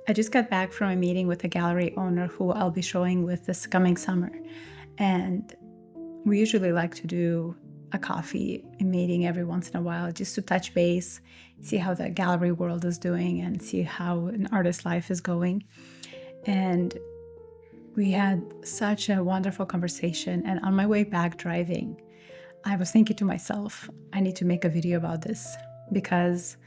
I just got back from a meeting with a gallery owner who I'll be showing with this coming summer. And we usually like to do a coffee meeting every once in a while just to touch base, see how the gallery world is doing and see how an artist's life is going. And we had such a wonderful conversation. And on my way back driving, I was thinking to myself, I need to make a video about this because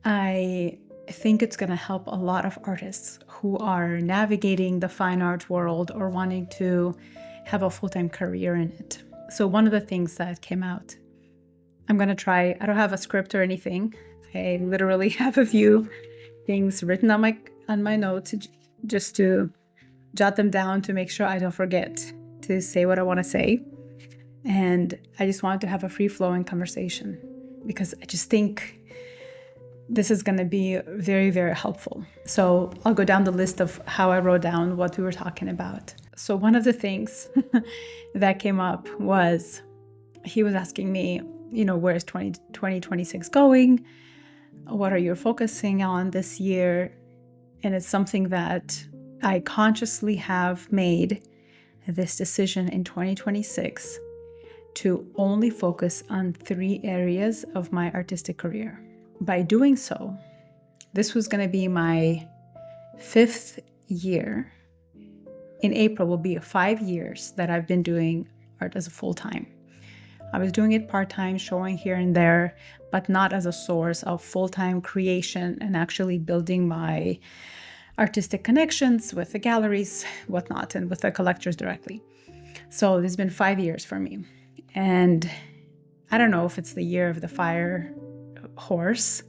I think it's going to help a lot of artists who are navigating the fine art world or wanting to have a full-time career in it. So one of the things that came out, I'm going to try, I don't have a script or anything. I literally have a few things written on my notes just to jot them down to make sure I don't forget to say what I want to say. And I just wanted to have a free-flowing conversation because I just think this is going to be very, very helpful. So I'll go down the list of how I wrote down what we were talking about. So one of the things that came up was he was asking me, where's 2026 going? What are you focusing on this year? And it's something that I consciously have made this decision in 2026 to only focus on 3 areas of my artistic career. By doing so, this was going to be my 5th year. In April will be 5 years that I've been doing art as a full-time. I was doing it part-time, showing here and there, but not as a source of full-time creation and actually building my artistic connections with the galleries, whatnot, and with the collectors directly. So it's been 5 years for me. And I don't know if it's the year of the fire horse.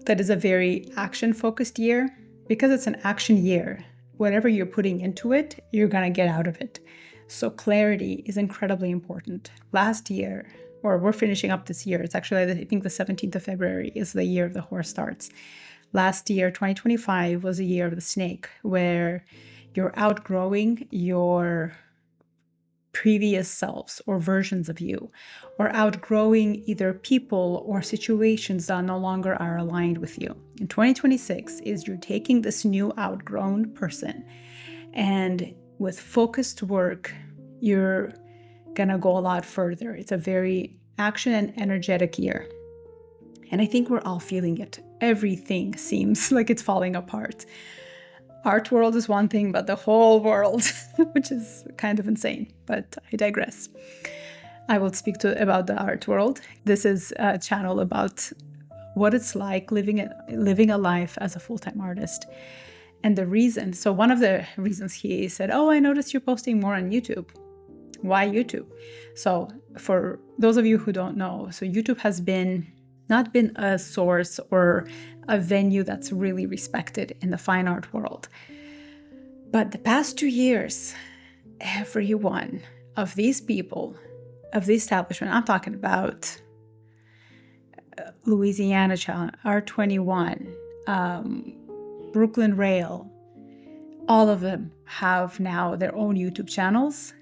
That is a very action-focused year. Because it's an action year, whatever you're putting into it, you're going to get out of it. So clarity is incredibly important. Last year, or we're finishing up this year, it's actually, I think the 17th of February is the year of the horse starts. Last year, 2025, was a year of the snake, where you're outgrowing your previous selves or versions of you, or outgrowing either people or situations that no longer are aligned with you. In 2026 is you're taking this new outgrown person, and with focused work, you're gonna go a lot further. It's a very action and energetic year. And I think we're all feeling it. Everything seems like it's falling apart. Art world is one thing, but the whole world, which is kind of insane, but I digress. I will speak about the art world. This is a channel about what it's like living a life as a full-time artist. And the reason, so one of the reasons he said, I noticed you're posting more on YouTube. Why YouTube? So for those of you who don't know, so YouTube has not been a source or a venue that's really respected in the fine art world. But the past 2 years, every one of these people, of the establishment, I'm talking about Louisiana Challenge, R21, Brooklyn Rail, all of them have now their own YouTube channels,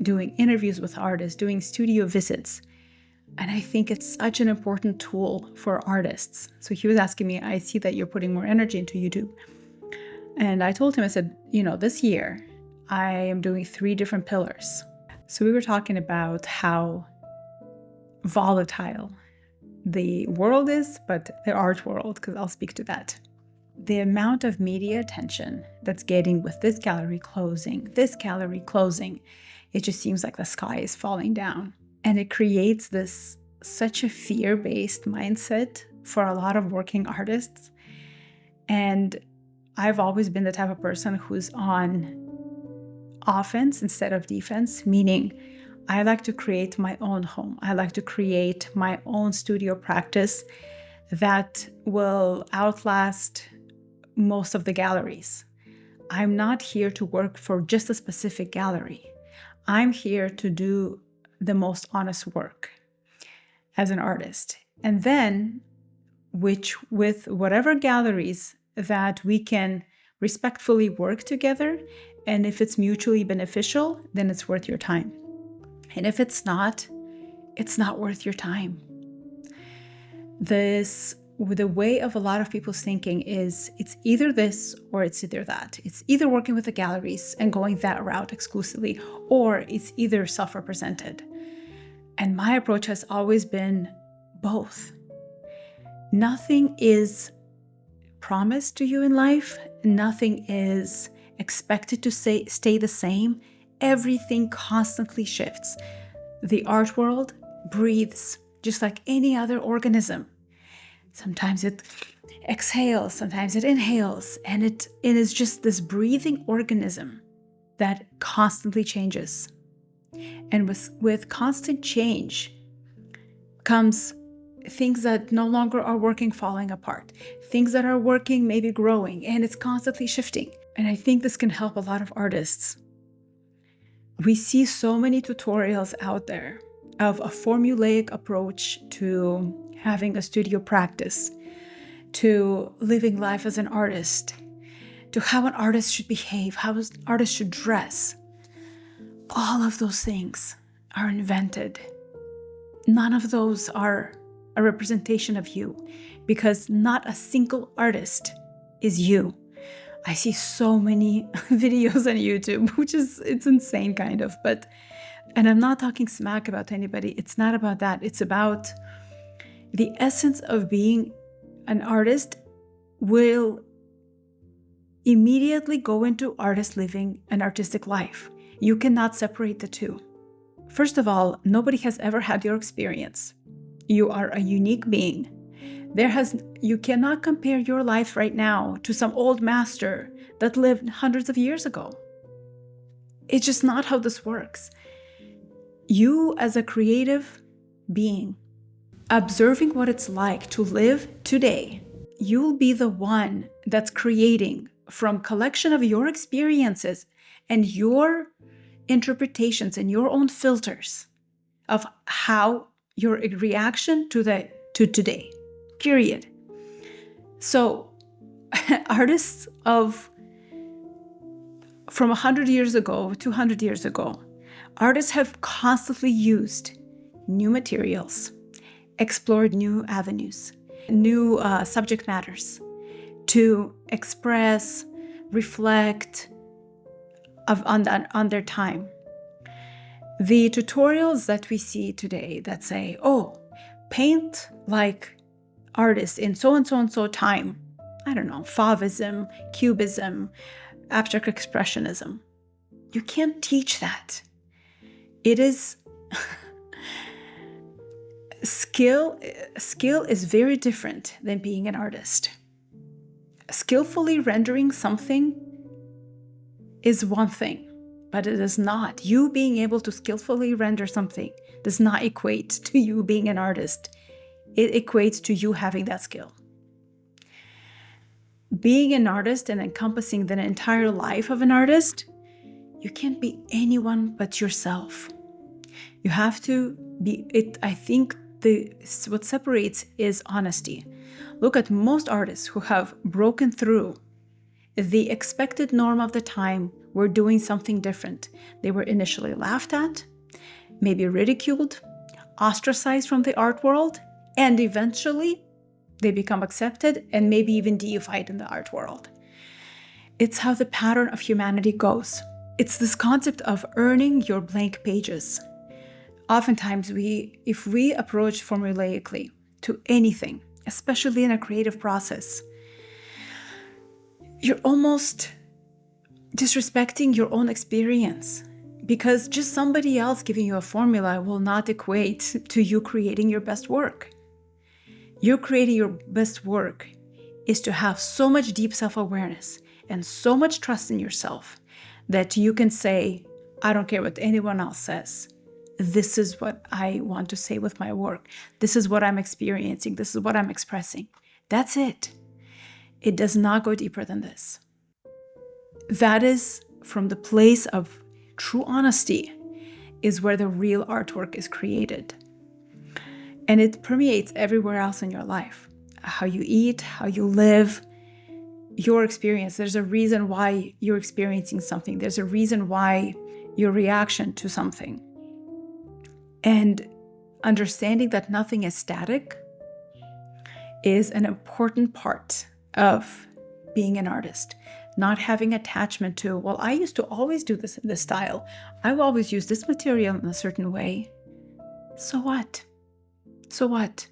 doing interviews with artists, doing studio visits. And I think it's such an important tool for artists. So he was asking me, I see that you're putting more energy into YouTube. And I told him, I said, this year I am doing 3 different pillars. So we were talking about how volatile the world is, but the art world, because I'll speak to that. The amount of media attention that's getting with this gallery closing, it just seems like the sky is falling down. And it creates such a fear-based mindset for a lot of working artists. And I've always been the type of person who's on offense instead of defense, meaning I like to create my own home. I like to create my own studio practice that will outlast most of the galleries. I'm not here to work for just a specific gallery. I'm here to do the most honest work as an artist. And then, with whatever galleries that we can respectfully work together, and if it's mutually beneficial, then it's worth your time. And if it's not worth your time. This the way of a lot of people's thinking is it's either this or it's either that. It's either working with the galleries and going that route exclusively, or it's either self-represented. And my approach has always been both. Nothing is promised to you in life. Nothing is expected to stay the same. Everything constantly shifts. The art world breathes just like any other organism. Sometimes it exhales, sometimes it inhales, and it is just this breathing organism that constantly changes. And with constant change comes things that no longer are working, falling apart, things that are working, maybe growing, and it's constantly shifting. And I think this can help a lot of artists. We see so many tutorials out there of a formulaic approach to having a studio practice, to living life as an artist, to how an artist should behave, how an artist should dress. All of those things are invented. None of those are a representation of you, because not a single artist is you. I see so many videos on YouTube, it's insane kind of, and I'm not talking smack about anybody. It's not about that. It's about the essence of being an artist will immediately go into artist living an artistic life. You cannot separate the two. First of all, nobody has ever had your experience. You are a unique being. You cannot compare your life right now to some old master that lived hundreds of years ago. It's just not how this works. You, as a creative being, observing what it's like to live today, you'll be the one that's creating from collection of your experiences and your interpretations and your own filters of how your reaction to today, period. So artists from 100 years ago, 200 years ago, artists have constantly used new materials, explored new avenues, new subject matters to express, reflect on their time. The tutorials that we see today that say, oh, paint like artists in so and so and so time, I don't know, Fauvism, Cubism, abstract expressionism. You can't teach that. It is skill is very different than being an artist. Skillfully rendering something is one thing, but it is not. You being able to skillfully render something does not equate to you being an artist. It equates to you having that skill. Being an artist and encompassing the entire life of an artist, you can't be anyone but yourself. You have to be it. I think what separates is honesty. Look at most artists who have broken through the expected norm of the time, were doing something different. They were initially laughed at, maybe ridiculed, ostracized from the art world, and eventually they become accepted and maybe even deified in the art world. It's how the pattern of humanity goes. It's this concept of earning your blank pages. Oftentimes, if we approach formulaically to anything, especially in a creative process, you're almost disrespecting your own experience, because just somebody else giving you a formula will not equate to you creating your best work. You creating your best work is to have so much deep self-awareness and so much trust in yourself that you can say, I don't care what anyone else says. This is what I want to say with my work. This is what I'm experiencing. This is what I'm expressing. That's it. It does not go deeper than this. That is from the place of true honesty is where the real artwork is created. And it permeates everywhere else in your life. How you eat, how you live, your experience. There's a reason why you're experiencing something. There's a reason why your reaction to something. And understanding that nothing is static is an important part of being an artist. Not having attachment to, well, I used to always do this in this style. I've always used this material in a certain way. So what? So what?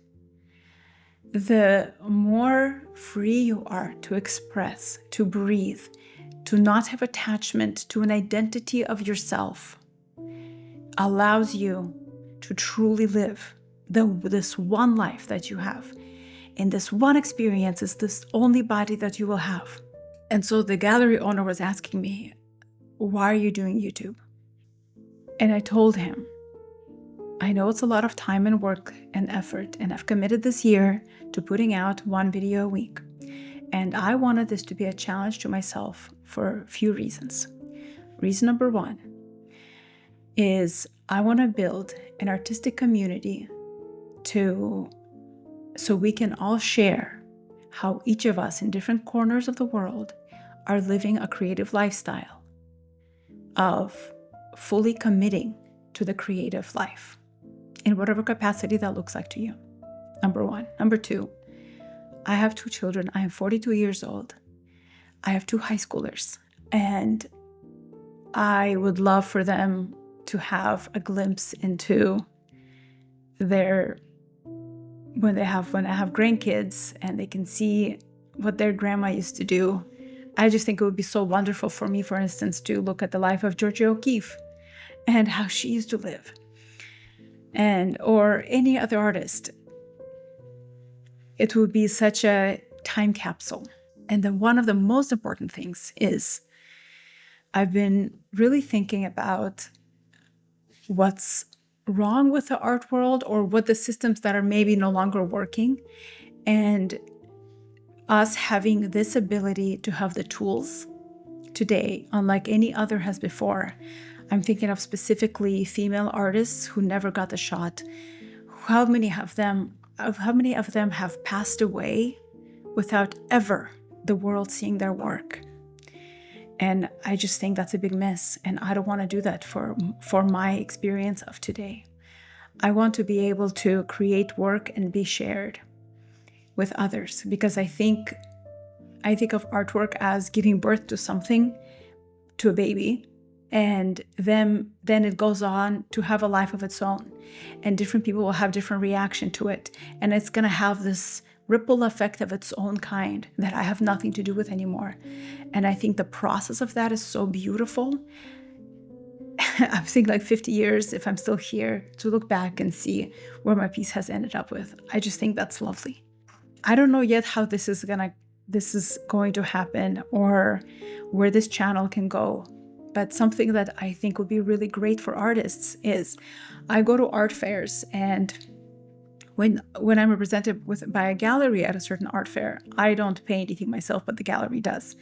The more free you are to express, to breathe, to not have attachment to an identity of yourself, allows you to truly live this one life that you have. And this one experience is this only body that you will have. And so the gallery owner was asking me, why are you doing YouTube? And I told him, I know it's a lot of time and work and effort, and I've committed this year to putting out one video a week. And I wanted this to be a challenge to myself for a few reasons. Reason number one is I want to build an artistic community so we can all share how each of us in different corners of the world are living a creative lifestyle of fully committing to the creative life in whatever capacity that looks like to you. Number one. Number two, I have 2 children. I am 42 years old. I have 2 high schoolers, and I would love for them to have a glimpse into when I have grandkids and they can see what their grandma used to do. I just think it would be so wonderful for me, for instance, to look at the life of Georgia O'Keeffe and how she used to live, or any other artist. It would be such a time capsule. And then one of the most important things is I've been really thinking about what's wrong with the art world, or what the systems that are maybe no longer working, and us having this ability to have the tools today, unlike any other has before. I'm thinking of specifically female artists who never got the shot. How many of them have passed away without ever the world seeing their work? And I just think that's a big miss. And I don't want to do that for my experience of today. I want to be able to create work and be shared with others, because I think of artwork as giving birth to something, to a baby, and then it goes on to have a life of its own. And different people will have different reaction to it. And it's going to have this ripple effect of its own kind that I have nothing to do with anymore. And I think the process of that is so beautiful. I think like 50 years, if I'm still here, to look back and see where my piece has ended up with. I just think that's lovely. I don't know yet how this is going to happen, or where this channel can go. But something that I think would be really great for artists is I go to art fairs, and when I'm represented by a gallery at a certain art fair, I don't pay anything myself, but the gallery does.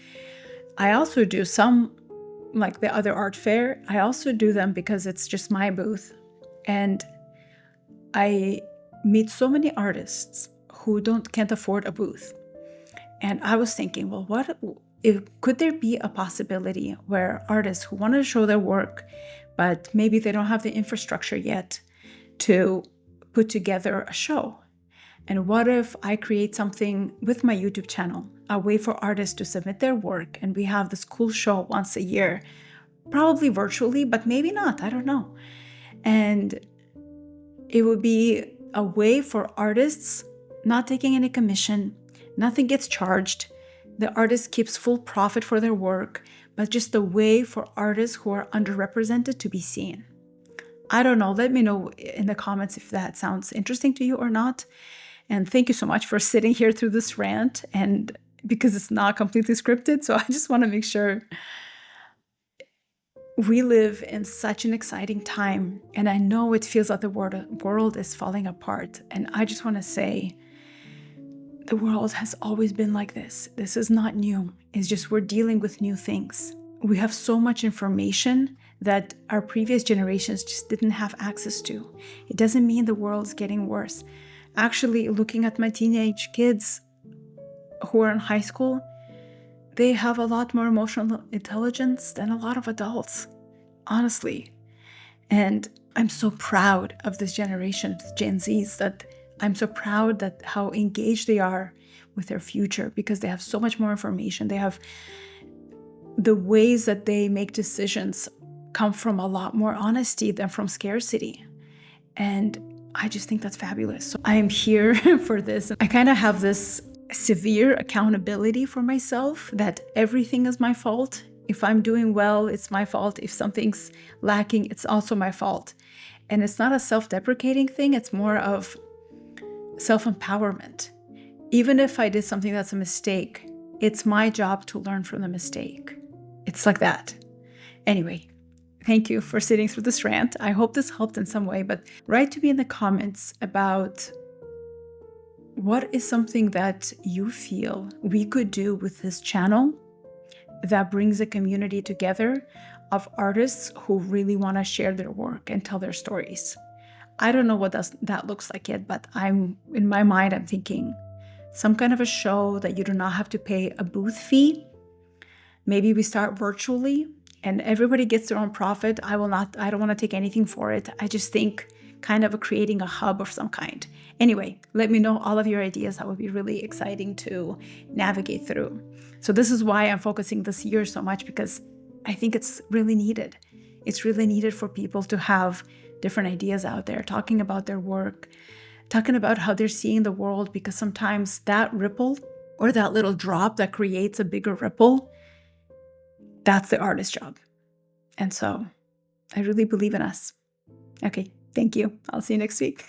I also do some, like the other art fair, I also do them because it's just my booth. And I meet so many artists who can't afford a booth. And I was thinking, well, could there be a possibility where artists who want to show their work, but maybe they don't have the infrastructure yet to put together a show? And what if I create something with my YouTube channel, a way for artists to submit their work, and we have this cool show once a year, probably virtually, but maybe not, I don't know. And it would be a way for artists not taking any commission, nothing gets charged. The artist keeps full profit for their work, but just a way for artists who are underrepresented to be seen. I don't know. Let me know in the comments if that sounds interesting to you or not. And thank you so much for sitting here through this rant, and because it's not completely scripted. So I just want to make sure we live in such an exciting time. And I know it feels like the world is falling apart. And I just want to say, the world has always been like this. This is not new. It's just we're dealing with new things. We have so much information that our previous generations just didn't have access to. It doesn't mean the world's getting worse. Actually, looking at my teenage kids who are in high school, they have a lot more emotional intelligence than a lot of adults, honestly. And I'm so proud of this generation, Gen Zs, that I'm so proud that how engaged they are with their future, because they have so much more information. They have the ways that they make decisions come from a lot more honesty than from scarcity. And I just think that's fabulous. So I am here for this. I kind of have this severe accountability for myself that everything is my fault. If I'm doing well, it's my fault. If something's lacking, it's also my fault. And it's not a self-deprecating thing. It's more of self-empowerment. Even if I did something that's a mistake, it's my job to learn from the mistake. It's like that. Anyway, thank you for sitting through this rant. I hope this helped in some way, but write to me in the comments about what is something that you feel we could do with this channel that brings a community together of artists who really want to share their work and tell their stories. I don't know what that looks like yet, but in my mind, I'm thinking some kind of a show that you do not have to pay a booth fee. Maybe we start virtually and everybody gets their own profit. I don't want to take anything for it. I just think kind of creating a hub of some kind. Anyway, let me know all of your ideas. That would be really exciting to navigate through. So this is why I'm focusing this year so much, because I think it's really needed. It's really needed for people to have different ideas out there, talking about their work, talking about how they're seeing the world, because sometimes that ripple or that little drop that creates a bigger ripple, that's the artist's job. And so I really believe in us. Okay, thank you. I'll see you next week.